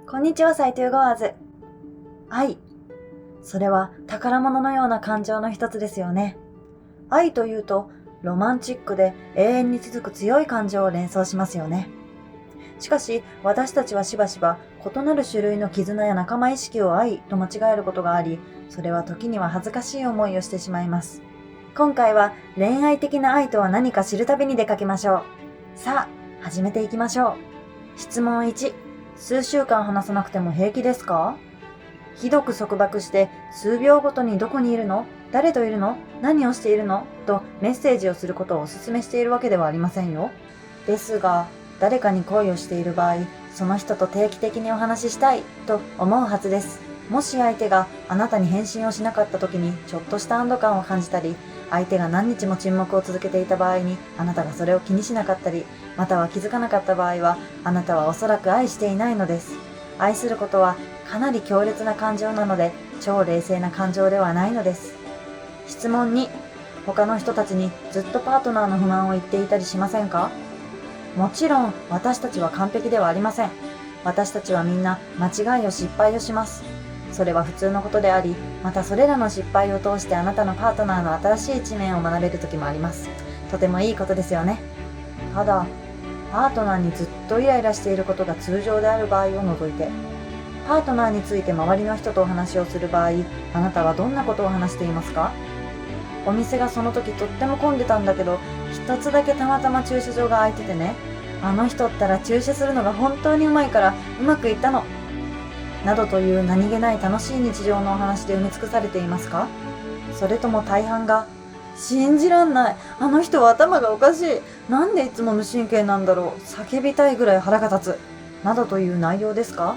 こんにちは、サイトゥーゴワーズ。愛。それは宝物のような感情の一つですよね。愛というと、ロマンチックで永遠に続く強い感情を連想しますよね。しかし、私たちはしばしば異なる種類の絆や仲間意識を愛と間違えることがあり、それは時には恥ずかしい思いをしてしまいます。今回は恋愛的な愛とは何か知る旅に出かけましょう。さあ、始めていきましょう。質問1、数週間話さなくても平気ですか？ひどく束縛して数秒ごとにどこにいるの？誰といるの？何をしているの？とメッセージをすることをお勧めしているわけではありませんよ。ですが、誰かに恋をしている場合、その人と定期的にお話ししたいと思うはずです。もし相手があなたに返信をしなかった時にちょっとした安堵感を感じたり、相手が何日も沈黙を続けていた場合にあなたがそれを気にしなかったり、または気づかなかった場合は、あなたはおそらく愛していないのです。愛することはかなり強烈な感情なので、超冷静な感情ではないのです。質問2、他の人たちにずっとパートナーの不満を言っていたりしませんか？もちろん私たちは完璧ではありません。私たちはみんな間違いを失敗をします。それは普通のことであり、またそれらの失敗を通してあなたのパートナーの新しい一面を学べる時もあります。とてもいいことですよね。ただ、パートナーにずっとイライラしていることが通常である場合を除いて、パートナーについて周りの人とお話をする場合、あなたはどんなことを話していますか？お店がその時とっても混んでたんだけど、一つだけたまたま駐車場が空いててね、あの人ったら駐車するのが本当にうまいからうまくいったの。などという何気ない楽しい日常のお話で埋め尽くされていますか？それとも大半が、信じらんない、あの人は頭がおかしい、なんでいつも無神経なんだろう、叫びたいぐらい腹が立つ、などという内容ですか？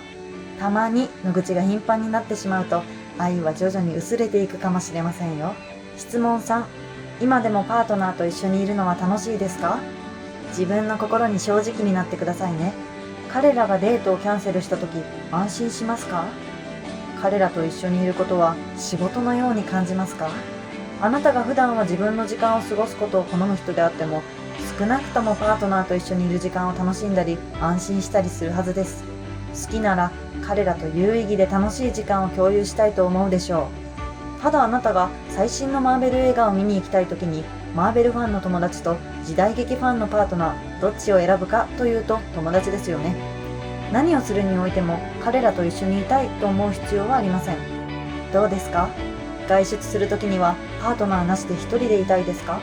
たまにの愚痴が頻繁になってしまうと、愛は徐々に薄れていくかもしれませんよ。質問3、今でもパートナーと一緒にいるのは楽しいですか？自分の心に正直になってくださいね。彼らがデートをキャンセルしたとき、安心しますか？彼らと一緒にいることは仕事のように感じますか？あなたが普段は自分の時間を過ごすことを好む人であっても、少なくともパートナーと一緒にいる時間を楽しんだり、安心したりするはずです。好きなら彼らと有意義で楽しい時間を共有したいと思うでしょう。ただあなたが最新のマーベル映画を見に行きたいときに、マーベルファンの友達と時代劇ファンのパートナー、どっちを選ぶかというと友達ですよね。何をするにおいても彼らと一緒にいたいと思う必要はありません。どうですか？外出するときにはパートナーなしで一人でいたいですか？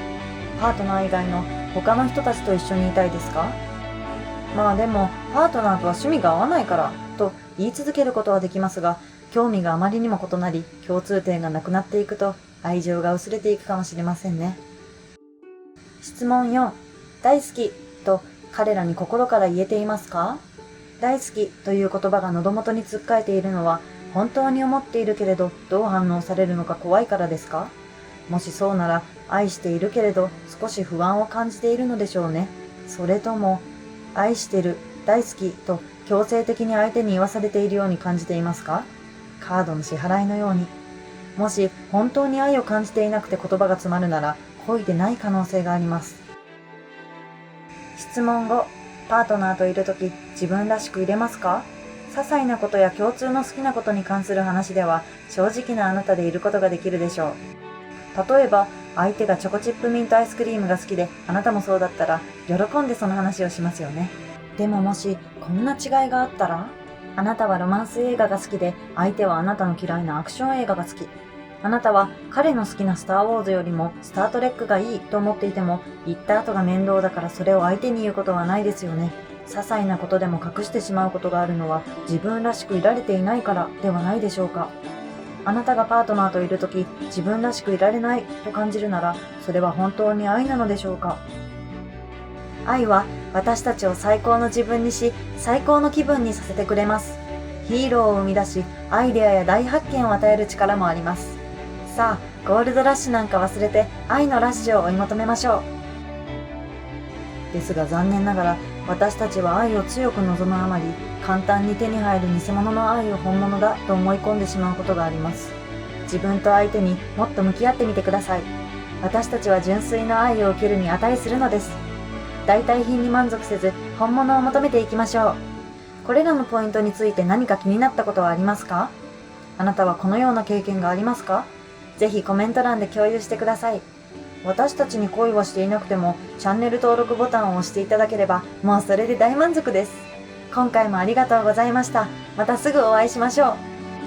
パートナー以外の他の人たちと一緒にいたいですか？まあでもパートナーとは趣味が合わないからと言い続けることはできますが、興味があまりにも異なり共通点がなくなっていくと愛情が薄れていくかもしれませんね。質問4、大好きと彼らに心から言えていますか？大好きという言葉が喉元につっかえているのは、本当に思っているけれどどう反応されるのか怖いからですか？もしそうなら、愛しているけれど少し不安を感じているのでしょうね。それとも、愛してる、大好きと強制的に相手に言わされているように感じていますか？カードの支払いのように。もし本当に愛を感じていなくて言葉が詰まるなら、恋でない可能性があります。質問5、パートナーといるとき自分らしくいれますか？些細なことや共通の好きなことに関する話では正直なあなたでいることができるでしょう。例えば相手がチョコチップミントアイスクリームが好きであなたもそうだったら喜んでその話をしますよね。でももしこんな違いがあったら、あなたはロマンス映画が好きで相手はあなたの嫌いなアクション映画が好き。あなたは彼の好きなスターウォーズよりもスタートレックがいいと思っていても、言った後が面倒だからそれを相手に言うことはないですよね。些細なことでも隠してしまうことがあるのは自分らしくいられていないからではないでしょうか。あなたがパートナーといるとき自分らしくいられないと感じるなら、それは本当に愛なのでしょうか。愛は私たちを最高の自分にし、最高の気分にさせてくれます。ヒーローを生み出し、アイデアや大発見を与える力もあります。さあ、ゴールドラッシュなんか忘れて愛のラッシュを追い求めましょう。ですが残念ながら、私たちは愛を強く望むあまり、簡単に手に入る偽物の愛を本物だと思い込んでしまうことがあります。自分と相手にもっと向き合ってみてください。私たちは純粋な愛を受けるに値するのです。代替品に満足せず、本物を求めていきましょう。これらのポイントについて何か気になったことはありますか？あなたはこのような経験がありますか？ぜひコメント欄で共有してください。私たちに恋はしていなくても、チャンネル登録ボタンを押していただければ、もうそれで大満足です。今回もありがとうございました。またすぐお会いしましょう。